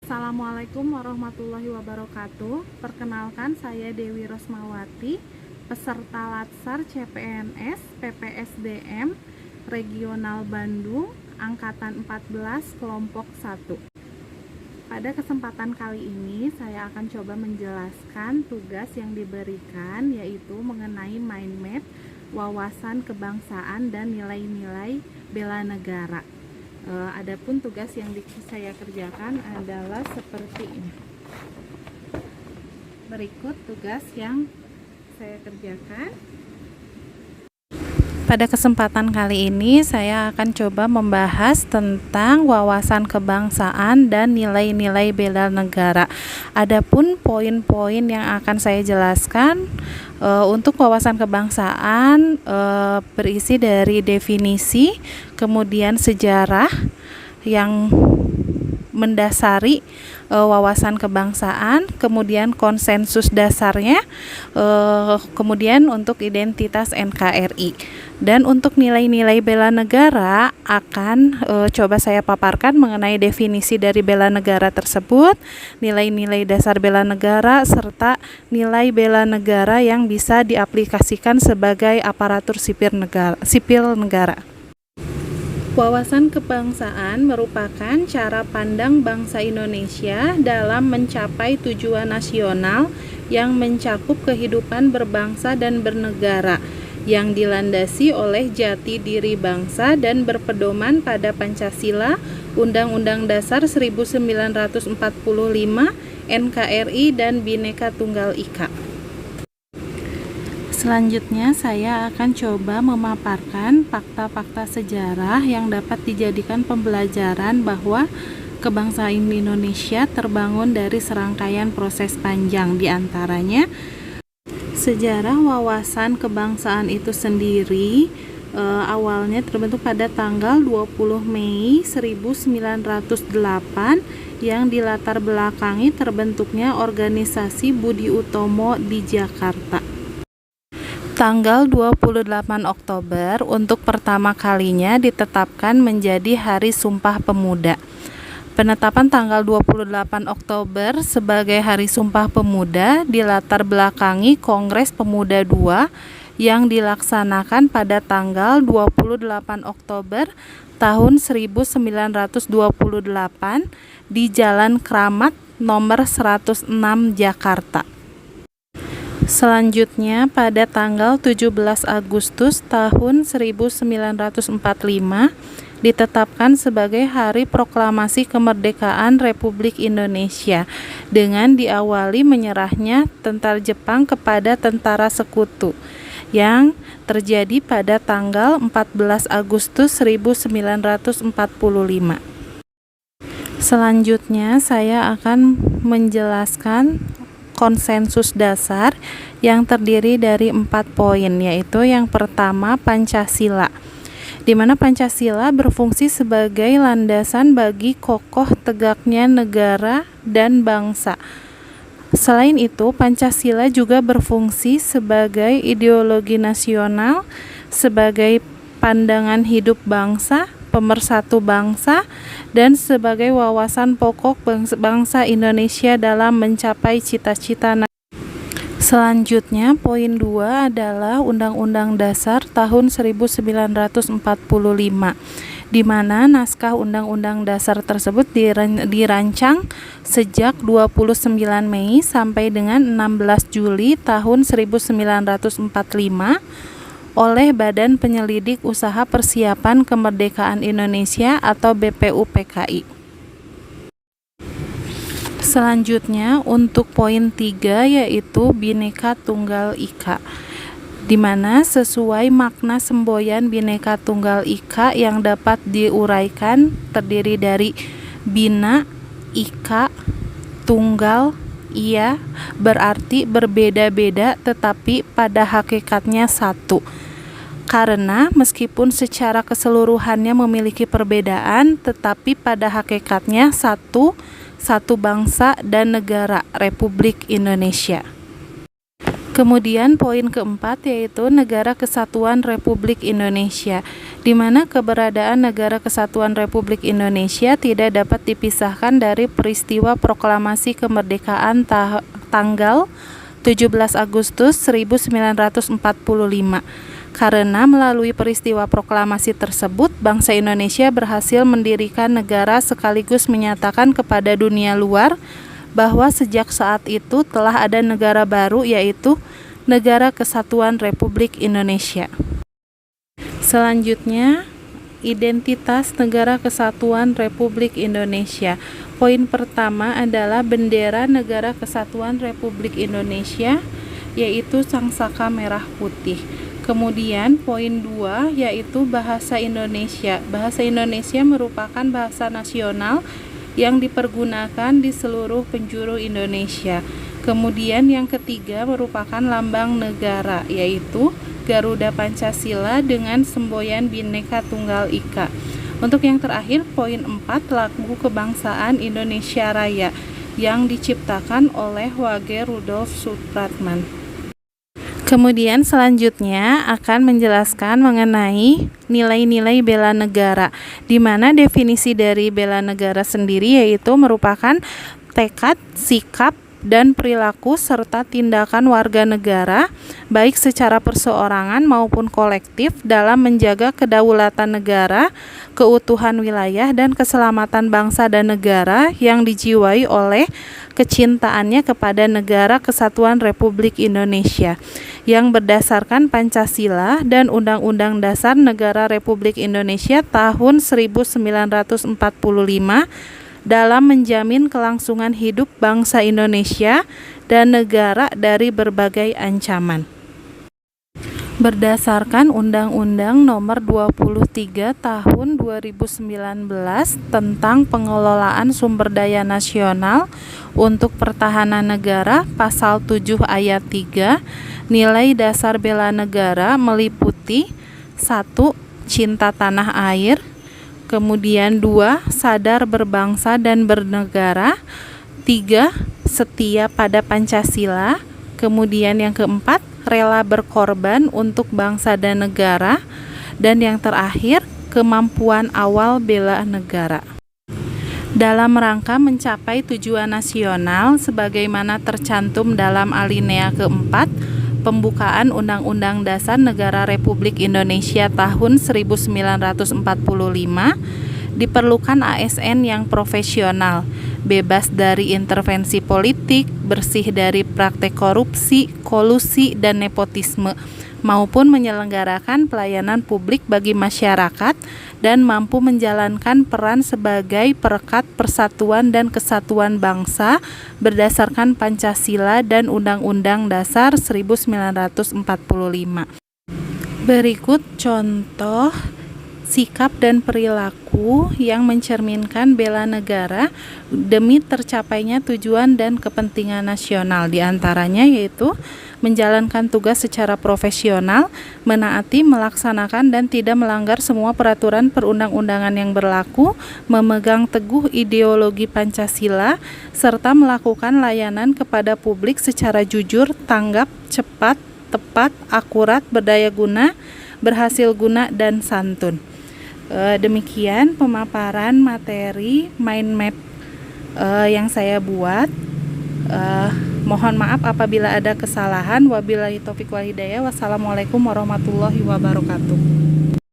Assalamualaikum warahmatullahi wabarakatuh. Perkenalkan, saya Dewi Rosmawati, peserta Latsar CPNS PPSDM Regional Bandung Angkatan 14 Kelompok 1. Pada kesempatan kali ini saya akan coba menjelaskan tugas yang diberikan, yaitu mengenai mind map, wawasan kebangsaan dan nilai-nilai bela negara. Adapun tugas yang saya kerjakan adalah seperti ini. Berikut tugas yang saya kerjakan. Pada kesempatan kali ini saya akan coba membahas tentang wawasan kebangsaan dan nilai-nilai bela negara. Adapun poin-poin yang akan saya jelaskan untuk wawasan kebangsaan berisi dari definisi, kemudian sejarah yang mendasari wawasan kebangsaan, kemudian konsensus dasarnya, kemudian untuk identitas NKRI. Dan untuk nilai-nilai bela negara akan coba saya paparkan mengenai definisi dari bela negara tersebut, nilai-nilai dasar bela negara, serta nilai bela negara yang bisa diaplikasikan sebagai aparatur sipil negara. Wawasan kebangsaan merupakan cara pandang bangsa Indonesia dalam mencapai tujuan nasional yang mencakup kehidupan berbangsa dan bernegara, yang dilandasi oleh jati diri bangsa dan berpedoman pada Pancasila, Undang-Undang Dasar 1945, NKRI, dan Bhinneka Tunggal Ika. Selanjutnya saya akan coba memaparkan fakta-fakta sejarah yang dapat dijadikan pembelajaran bahwa kebangsaan Indonesia terbangun dari serangkaian proses panjang, diantaranya sejarah wawasan kebangsaan itu sendiri awalnya terbentuk pada tanggal 20 Mei 1908 yang dilatar belakangi terbentuknya organisasi Budi Utomo di Jakarta. Tanggal 28 Oktober untuk pertama kalinya ditetapkan menjadi Hari Sumpah Pemuda. Penetapan tanggal 28 Oktober sebagai Hari Sumpah Pemuda dilatar belakangi Kongres Pemuda II yang dilaksanakan pada tanggal 28 Oktober tahun 1928 di Jalan Kramat nomor 106 Jakarta. Selanjutnya pada tanggal 17 Agustus tahun 1945 ditetapkan sebagai Hari Proklamasi Kemerdekaan Republik Indonesia dengan diawali menyerahnya tentara Jepang kepada tentara sekutu yang terjadi pada tanggal 14 Agustus 1945. Selanjutnya saya akan menjelaskan konsensus dasar yang terdiri dari 4 poin, yaitu yang pertama Pancasila, di mana Pancasila berfungsi sebagai landasan bagi kokoh tegaknya negara dan bangsa. Selain itu, Pancasila juga berfungsi sebagai ideologi nasional, sebagai pandangan hidup bangsa, pemersatu bangsa, dan sebagai wawasan pokok bangsa Indonesia dalam mencapai cita-cita nasional. Selanjutnya, poin 2 adalah Undang-Undang Dasar tahun 1945, di mana naskah Undang-Undang Dasar tersebut dirancang sejak 29 Mei sampai dengan 16 Juli tahun 1945 oleh Badan Penyelidik Usaha Persiapan Kemerdekaan Indonesia atau BPUPKI. Selanjutnya untuk poin 3 yaitu Bhinneka Tunggal Ika, di mana sesuai makna semboyan Bhinneka Tunggal Ika yang dapat diuraikan terdiri dari Bhina, Ika, Tunggal, Ia, berarti berbeda-beda tetapi pada hakikatnya satu. Karena meskipun secara keseluruhannya memiliki perbedaan, tetapi pada hakikatnya satu bangsa dan negara, Republik Indonesia. Kemudian poin keempat yaitu Negara Kesatuan Republik Indonesia, di mana keberadaan Negara Kesatuan Republik Indonesia tidak dapat dipisahkan dari peristiwa proklamasi kemerdekaan tanggal 17 Agustus 1945. Karena melalui peristiwa proklamasi tersebut, bangsa Indonesia berhasil mendirikan negara sekaligus menyatakan kepada dunia luar bahwa sejak saat itu telah ada negara baru, yaitu Negara Kesatuan Republik Indonesia. Selanjutnya, identitas Negara Kesatuan Republik Indonesia. Poin pertama adalah bendera Negara Kesatuan Republik Indonesia, yaitu sangsaka merah putih. Kemudian poin 2 yaitu bahasa Indonesia. Bahasa Indonesia merupakan bahasa nasional yang dipergunakan di seluruh penjuru Indonesia. Kemudian yang ketiga merupakan lambang negara, yaitu Garuda Pancasila dengan semboyan Bhinneka Tunggal Ika. Untuk yang terakhir, poin 4, lagu kebangsaan Indonesia Raya yang diciptakan oleh Wage Rudolf Supratman. Kemudian selanjutnya akan menjelaskan mengenai nilai-nilai bela negara, di mana definisi dari bela negara sendiri yaitu merupakan tekad, sikap, dan perilaku serta tindakan warga negara baik secara perseorangan maupun kolektif dalam menjaga kedaulatan negara, keutuhan wilayah, dan keselamatan bangsa dan negara yang dijiwai oleh kecintaannya kepada Negara Kesatuan Republik Indonesia yang berdasarkan Pancasila dan Undang-Undang Dasar Negara Republik Indonesia tahun 1945 dalam menjamin kelangsungan hidup bangsa Indonesia dan negara dari berbagai ancaman. Berdasarkan Undang-Undang Nomor 23 Tahun 2019 tentang Pengelolaan Sumber Daya Nasional untuk Pertahanan Negara, Pasal 7 Ayat 3, nilai dasar bela negara meliputi 1. Cinta tanah air, kemudian 2. Sadar berbangsa dan bernegara, 3. Setia pada Pancasila, kemudian yang keempat, rela berkorban untuk bangsa dan negara, dan yang terakhir, kemampuan awal bela negara. Dalam rangka mencapai tujuan nasional sebagaimana tercantum dalam alinea keempat pembukaan Undang-Undang Dasar Negara Republik Indonesia tahun 1945, diperlukan ASN yang profesional, bebas dari intervensi politik, bersih dari praktek korupsi, kolusi, dan nepotisme, maupun menyelenggarakan pelayanan publik bagi masyarakat dan mampu menjalankan peran sebagai perekat persatuan dan kesatuan bangsa berdasarkan Pancasila dan Undang-Undang Dasar 1945. Berikut contoh sikap dan perilaku yang mencerminkan bela negara demi tercapainya tujuan dan kepentingan nasional, diantaranya yaitu menjalankan tugas secara profesional, menaati, melaksanakan, dan tidak melanggar semua peraturan perundang-undangan yang berlaku, memegang teguh ideologi Pancasila, serta melakukan layanan kepada publik secara jujur, tanggap, cepat, tepat, akurat, berdaya guna, berhasil guna, dan santun. Demikian pemaparan materi mind map yang saya buat. Mohon maaf apabila ada kesalahan. Wabillahi taufiq wal hidayah. Wassalamualaikum warahmatullahi wabarakatuh.